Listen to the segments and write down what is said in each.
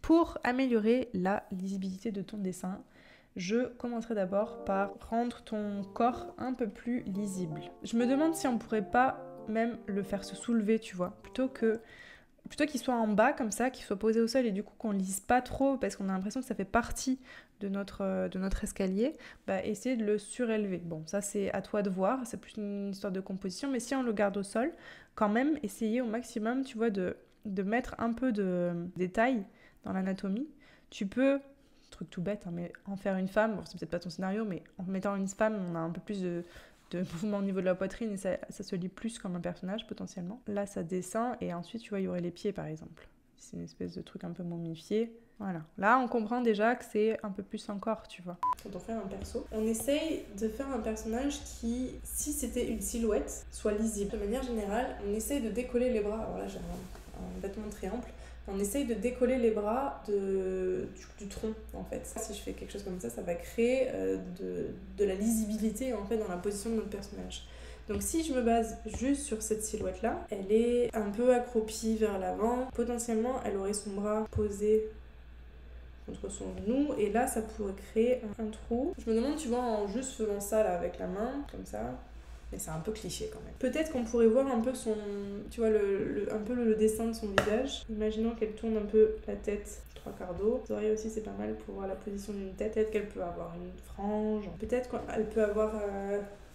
Pour améliorer la lisibilité de ton dessin, je commencerai d'abord par rendre ton corps un peu plus lisible. Je me demande si on pourrait pas même le faire se soulever, tu vois, plutôt qu'il soit en bas comme ça, qu'il soit posé au sol et du coup qu'on lise pas trop parce qu'on a l'impression que ça fait partie de notre escalier, bah essayer de le surélever. Bon, ça c'est à toi de voir, c'est plus une histoire de composition, mais si on le garde au sol, quand même essayer au maximum, tu vois, de mettre un peu de détail dans l'anatomie. Tu peux, truc tout bête, hein, mais en faire une femme, bon c'est peut-être pas ton scénario, mais en mettant une femme, on a un peu plus de mouvement au niveau de la poitrine et ça se lit plus comme un personnage potentiellement. Là ça descend et ensuite tu vois il y aurait les pieds par exemple. C'est une espèce de truc un peu momifié. Voilà. Là on comprend déjà que c'est un peu plus encore, tu vois. Quand on fait un perso, on essaye de faire un personnage qui, si c'était une silhouette, soit lisible. De manière générale, on essaye de décoller les bras. Alors là j'ai un vêtement triangle. On essaye de décoller les bras du tronc en fait. Si je fais quelque chose comme ça va créer de la lisibilité en fait dans la position de notre personnage. Donc si je me base juste sur cette silhouette là, elle est un peu accroupie vers l'avant. Potentiellement elle aurait son bras posé contre son genou et là ça pourrait créer un trou. Je me demande, tu vois, en juste faisant ça là avec la main, comme ça, mais c'est un peu cliché quand même. Peut-être qu'on pourrait voir un peu son, tu vois, un peu le dessin de son visage. Imaginons qu'elle tourne un peu la tête trois quarts d'eau. Les oreilles aussi c'est pas mal pour voir la position d'une tête. Peut-être qu'elle peut avoir une frange. Peut-être qu'elle peut avoir,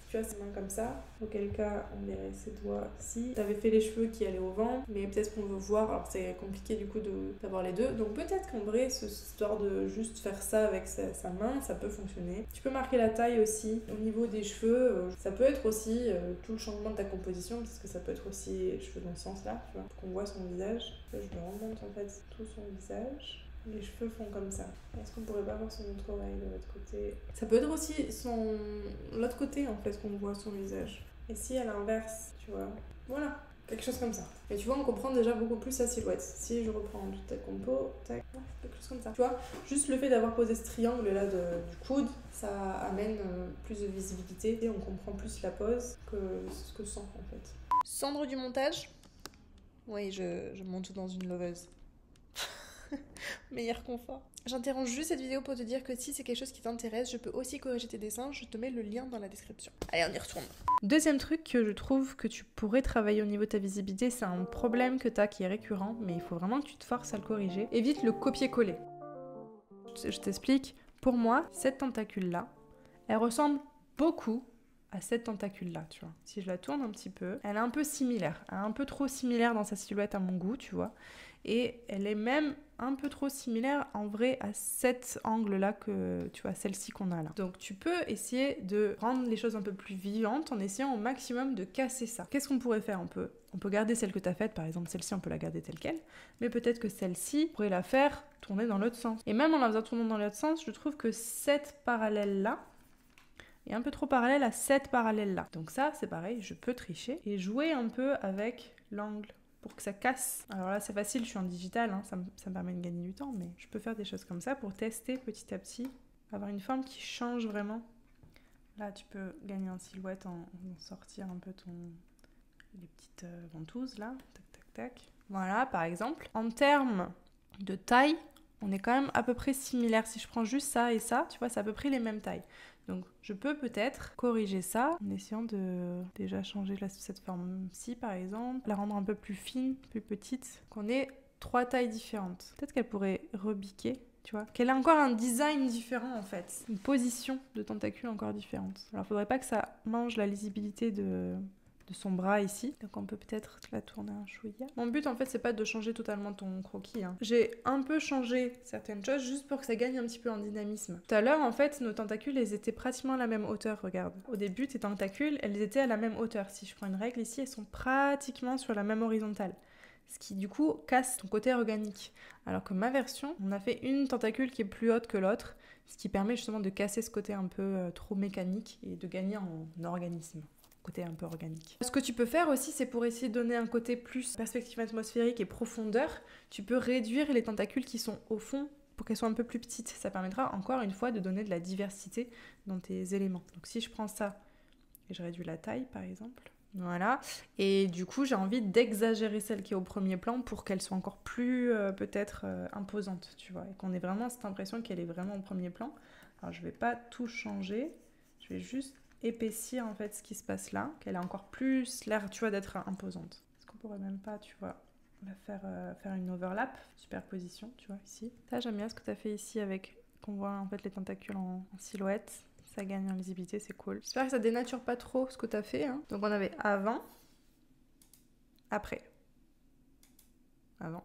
tu vois, ses mains comme ça. Auquel cas on verrait ses doigts ici. T'avais fait les cheveux qui allaient au vent, mais peut-être qu'on veut voir, alors c'est compliqué du coup d'avoir les deux. Donc peut-être qu'en vrai, cette histoire de juste faire ça avec sa main, ça peut fonctionner. Tu peux marquer la taille aussi. Au niveau des cheveux, ça peut être aussi tout le changement de ta composition, parce que ça peut être aussi les cheveux dans ce sens-là, tu vois, pour qu'on voit son visage. Là, je me remonte en fait tout son visage. Les cheveux font comme ça. Est-ce qu'on pourrait pas voir son autre oreille de l'autre côté? Ça peut être aussi l'autre côté en fait qu'on voit son visage. Et si à l'inverse, tu vois, voilà, quelque chose comme ça. Et tu vois, on comprend déjà beaucoup plus sa silhouette. Si je reprends toute ta compo, tac, quelque chose comme ça. Tu vois, juste le fait d'avoir posé ce triangle là du coude, ça amène plus de visibilité et on comprend plus la pose que ce que sent en fait. Cendre du montage. Oui, je monte dans une loveuse. Meilleur confort. J'interromps juste cette vidéo pour te dire que si c'est quelque chose qui t'intéresse, je peux aussi corriger tes dessins, je te mets le lien dans la description. Allez, on y retourne. Deuxième truc que je trouve que tu pourrais travailler au niveau de ta visibilité, c'est un problème que tu as qui est récurrent, mais il faut vraiment que tu te forces à le corriger. Évite le copier-coller. Je t'explique. Pour moi, cette tentacule-là, elle ressemble beaucoup à cette tentacule-là, tu vois. Si je la tourne un petit peu, elle est un peu similaire. Elle est un peu trop similaire dans sa silhouette à mon goût, tu vois. Et elle est même un peu trop similaire en vrai à cet angle-là que, tu vois, celle-ci qu'on a là. Donc tu peux essayer de rendre les choses un peu plus vivantes en essayant au maximum de casser ça. Qu'est-ce qu'on pourrait faire? On peut garder celle que tu as faite, par exemple celle-ci, on peut la garder telle quelle, mais peut-être que celle-ci, on pourrait la faire tourner dans l'autre sens. Et même en la faisant tourner dans l'autre sens, je trouve que cette parallèle-là est un peu trop parallèle à cette parallèle-là. Donc ça, c'est pareil, je peux tricher et jouer un peu avec l'angle pour que ça casse. Alors là, c'est facile, je suis en digital, hein, ça me permet de gagner du temps, mais je peux faire des choses comme ça pour tester petit à petit, avoir une forme qui change vraiment. Là, tu peux gagner en silhouette en sortir un peu les petites ventouses, là, tac, tac, tac. Voilà, par exemple. En termes de taille, on est quand même à peu près similaire. Si je prends juste ça et ça, tu vois, c'est à peu près les mêmes tailles. Donc je peux peut-être corriger ça en essayant de déjà changer cette forme-ci par exemple, la rendre un peu plus fine, plus petite, qu'on ait 3 tailles différentes. Peut-être qu'elle pourrait rebiquer, tu vois, qu'elle ait encore un design différent en fait, une position de tentacule encore différente. Alors faudrait pas que ça mange la lisibilité de son bras ici, donc on peut peut-être la tourner un chouïa. Mon but en fait c'est pas de changer totalement ton croquis, hein. J'ai un peu changé certaines choses juste pour que ça gagne un petit peu en dynamisme. Tout à l'heure en fait nos tentacules elles étaient pratiquement à la même hauteur, regarde. Au début tes tentacules elles étaient à la même hauteur, si je prends une règle ici elles sont pratiquement sur la même horizontale. Ce qui du coup casse ton côté organique. Alors que ma version, on a fait une tentacule qui est plus haute que l'autre, ce qui permet justement de casser ce côté un peu trop mécanique et de gagner en organisme. Côté un peu organique. Ce que tu peux faire aussi, c'est pour essayer de donner un côté plus perspective atmosphérique et profondeur, tu peux réduire les tentacules qui sont au fond pour qu'elles soient un peu plus petites. Ça permettra encore une fois de donner de la diversité dans tes éléments. Donc si je prends ça et je réduis la taille par exemple, Voilà. Et du coup, j'ai envie d'exagérer celle qui est au premier plan pour qu'elle soit encore plus peut-être imposante, tu vois. Et qu'on ait vraiment cette impression qu'elle est vraiment au premier plan. Alors, je vais pas tout changer. Je vais juste épaissir en fait ce qui se passe là, qu'elle a encore plus l'air, tu vois, d'être imposante. Est-ce qu'on pourrait même pas, tu vois, la faire une overlap, superposition, tu vois, ici. Ça, j'aime bien ce que tu as fait ici avec qu'on voit en fait les tentacules en silhouette. Ça gagne en lisibilité, c'est cool. J'espère que ça dénature pas trop ce que tu as fait. Hein. Donc on avait avant, après. Avant,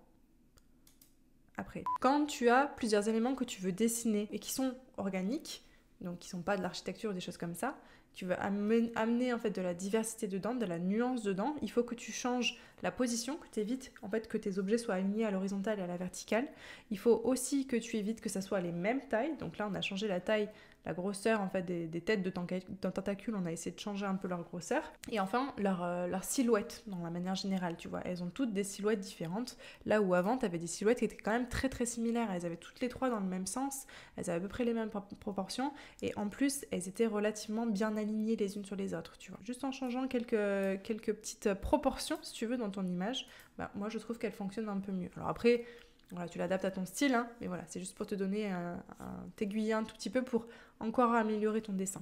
après. Quand tu as plusieurs éléments que tu veux dessiner et qui sont organiques, donc qui sont pas de l'architecture ou des choses comme ça, tu veux amener en fait de la diversité dedans, de la nuance dedans, il faut que tu changes la position, que tu évites en fait que tes objets soient alignés à l'horizontale et à la verticale. Il faut aussi que tu évites que ça soit les mêmes tailles. Donc là, on a changé la taille, la grosseur en fait des têtes de tentacules, on a essayé de changer un peu leur grosseur. Et enfin, leur silhouette, dans la manière générale, tu vois. Elles ont toutes des silhouettes différentes. Là où avant, tu avais des silhouettes qui étaient quand même très très similaires. Elles avaient toutes les trois dans le même sens, elles avaient à peu près les mêmes proportions. Et en plus, elles étaient relativement bien alignées les unes sur les autres, tu vois. Juste en changeant quelques petites proportions, si tu veux, dans ton image, bah, moi je trouve qu'elle fonctionne un peu mieux. Alors après, voilà, tu l'adaptes à ton style, hein, mais voilà, c'est juste pour te donner t'aiguiller un tout petit peu pour encore améliorer ton dessin.